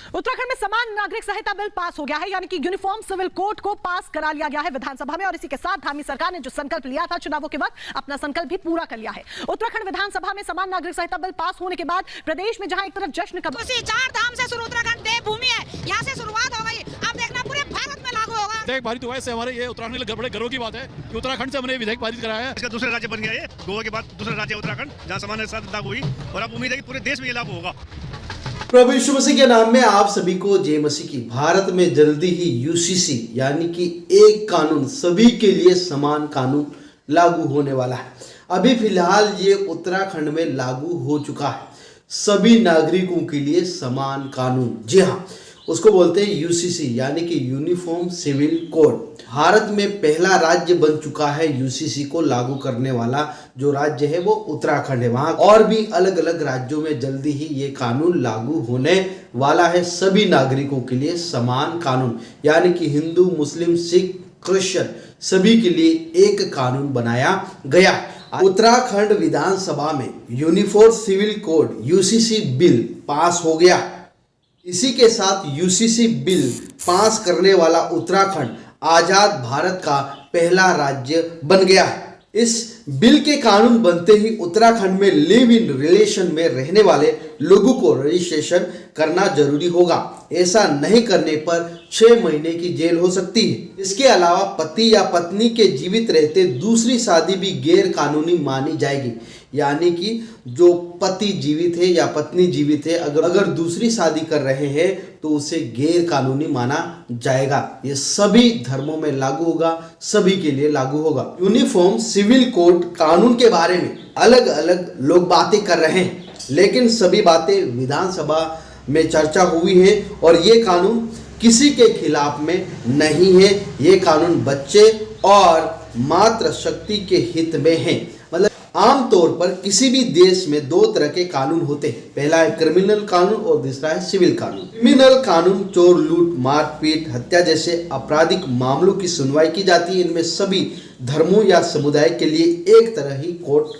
उत्तराखंड में समान नागरिक संहिता बिल पास हो गया है, यानी कि यूनिफॉर्म सिविल कोड को पास करा लिया गया है विधानसभा में। और इसी के साथ धामी सरकार ने जो संकल्प लिया था चुनावों के वक्त, अपना संकल्प भी पूरा कर लिया है। उत्तराखंड विधानसभा में समान नागरिक संहिता बिल पास होने के बाद प्रदेश में जहां एक तरफ जश्न का चार धाम से शुरू उत्तराखंड देवभूमि है, यहाँ से शुरुआत हो गई। अब देखना पूरे भारत में लागू होगा। विधेयक पारित हुआ है, हमारे ये उत्तराखंड के लिए बड़े गर्व की बात है कि उत्तराखंड से हमने विधेयक पारित कराया है। इसका दूसरा राज्य बन गया है, गोवा के बाद दूसरा राज्य उत्तराखंड, जहाँ समान साथ लागू हुई और अब उम्मीद है कि पूरे देश में ये लागू होगा। प्रभु यीशु मसीह के नाम में आप सभी को जय मसीह की। भारत में जल्दी ही यूसीसी यानी कि एक कानून, सभी के लिए समान कानून लागू होने वाला है। अभी फिलहाल ये उत्तराखंड में लागू हो चुका है, सभी नागरिकों के लिए समान कानून। जी हाँ, उसको बोलते हैं यूसीसी यानी कि यूनिफॉर्म सिविल कोड। भारत में पहला राज्य बन चुका है यूसीसी को लागू करने वाला। जो राज्य है वो उत्तराखंड है। वहाँ और भी अलग अलग राज्यों में जल्दी ही ये कानून लागू होने वाला है। सभी नागरिकों के लिए समान कानून, यानी कि हिंदू, मुस्लिम, सिख, क्रिश्चियन सभी के लिए एक कानून बनाया गया है। उत्तराखंड विधानसभा में uniform civil code UCC bill pass हो गया। इसी के साथ यूसीसी बिल पास करने वाला उत्तराखंड आजाद भारत का पहला राज्य बन गया है। इस बिल के कानून बनते ही उत्तराखंड में लिव इन रिलेशन में रहने वाले लोगों को रजिस्ट्रेशन करना जरूरी होगा। ऐसा नहीं करने पर 6 महीने की जेल हो सकती है। इसके अलावा पति या पत्नी के जीवित रहते दूसरी शादी भी गैर कानूनी मानी जाएगी। यानी कि जो पति जीवित है या पत्नी जीवित है, अगर दूसरी शादी कर रहे हैं तो उसे गैर कानूनी माना जाएगा। ये सभी धर्मों में लागू होगा, सभी के लिए लागू होगा। यूनिफॉर्म सिविल कोड कानून के बारे में अलग अलग लोग बातें कर रहे हैं, लेकिन सभी बातें विधानसभा में चर्चा हुई है और ये कानून किसी के खिलाफ में नहीं है। ये कानून बच्चे और मातृ शक्ति के हित में है। मतलब आमतौर पर किसी भी देश में 2 तरह के कानून होते हैं। पहला है क्रिमिनल कानून और दूसरा है सिविल कानून। क्रिमिनल कानून चोर, लूट, मारपीट, हत्या जैसे आपराधिक मामलों की सुनवाई की जाती है। इनमें सभी धर्मों या समुदाय के लिए एक तरह ही कोर्ट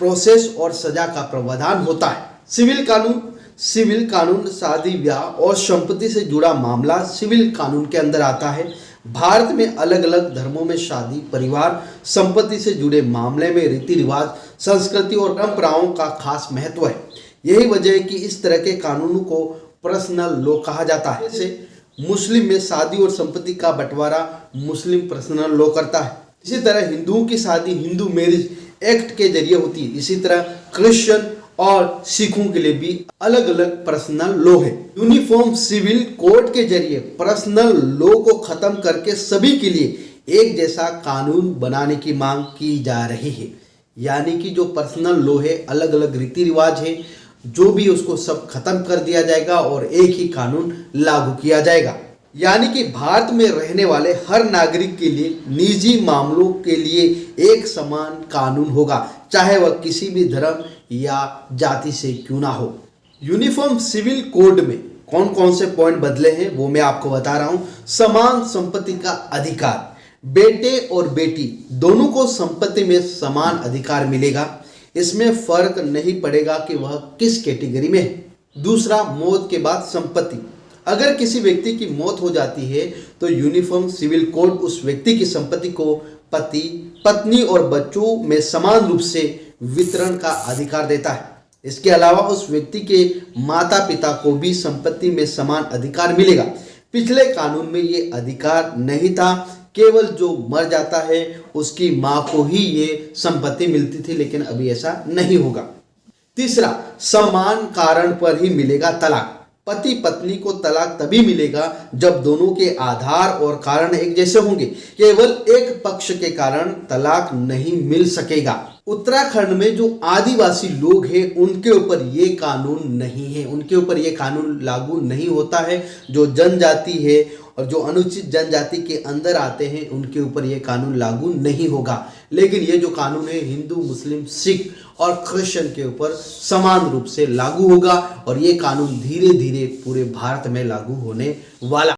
प्रोसेस और सजा का प्रावधान होता है। सिविल कानून शादी, ब्याह और संपत्ति से जुड़ा मामला सिविल कानून के अंदर आता है। भारत में अलग अलग धर्मों में शादी, परिवार, संपत्ति से जुड़े मामले में रीति रिवाज, संस्कृति और परंपराओं का खास महत्व है। यही वजह है कि इस तरह के कानूनों को पर्सनल लॉ कहा जाता है। जैसे मुस्लिम में शादी और संपत्ति का बंटवारा मुस्लिम पर्सनल लॉ करता है। इसी तरह हिंदुओं की शादी हिंदू मैरिज एक्ट के जरिए होती है। इसी तरह क्रिश्चियन और सिखों के लिए भी अलग अलग पर्सनल लॉ है। यूनिफॉर्म सिविल कोड के जरिए पर्सनल लॉ को खत्म करके सभी के लिए एक जैसा कानून बनाने की मांग की जा रही है। यानी कि जो पर्सनल लॉ है, अलग अलग रीति रिवाज है, जो भी उसको सब खत्म कर दिया जाएगा और एक ही कानून लागू किया जाएगा। यानी कि भारत में रहने वाले हर नागरिक के लिए निजी मामलों के लिए एक समान कानून होगा, चाहे वह किसी भी धर्म या जाति से क्यों ना हो। यूनिफॉर्म सिविल कोड में कौन कौन से पॉइंट बदले हैं वो मैं आपको बता रहा हूं। समान संपत्ति का अधिकार, बेटे और बेटी दोनों को संपत्ति में समान अधिकार मिलेगा। इसमें फर्क नहीं पड़ेगा कि वह किस कैटेगरी में है। दूसरा, मौत के बाद संपत्ति, अगर किसी व्यक्ति की मौत हो जाती है तो यूनिफॉर्म सिविल कोड उस व्यक्ति की संपत्ति को पति, पत्नी और बच्चों में समान रूप से वितरण का अधिकार देता है। इसके अलावा उस व्यक्ति के माता पिता को भी संपत्ति में समान अधिकार मिलेगा। पिछले कानून में ये अधिकार नहीं था, केवल जो मर जाता है उसकी माँ को ही ये संपत्ति मिलती थी, लेकिन अभी ऐसा नहीं होगा। तीसरा, समान कारण पर ही मिलेगा तलाक। पति पत्नी को तलाक तभी मिलेगा जब दोनों के आधार और कारण एक जैसे होंगे। केवल एक पक्ष के कारण तलाक नहीं मिल सकेगा। उत्तराखंड में जो आदिवासी लोग हैं उनके ऊपर ये कानून नहीं है, उनके ऊपर ये कानून लागू नहीं होता है। जो जनजाति है और जो अनुचित जनजाति के अंदर आते हैं उनके ऊपर ये कानून लागू नहीं होगा। लेकिन ये जो कानून है हिंदू, मुस्लिम, सिख और क्रिश्चियन के ऊपर समान रूप से लागू होगा और ये कानून धीरे धीरे पूरे भारत में लागू होने वाला।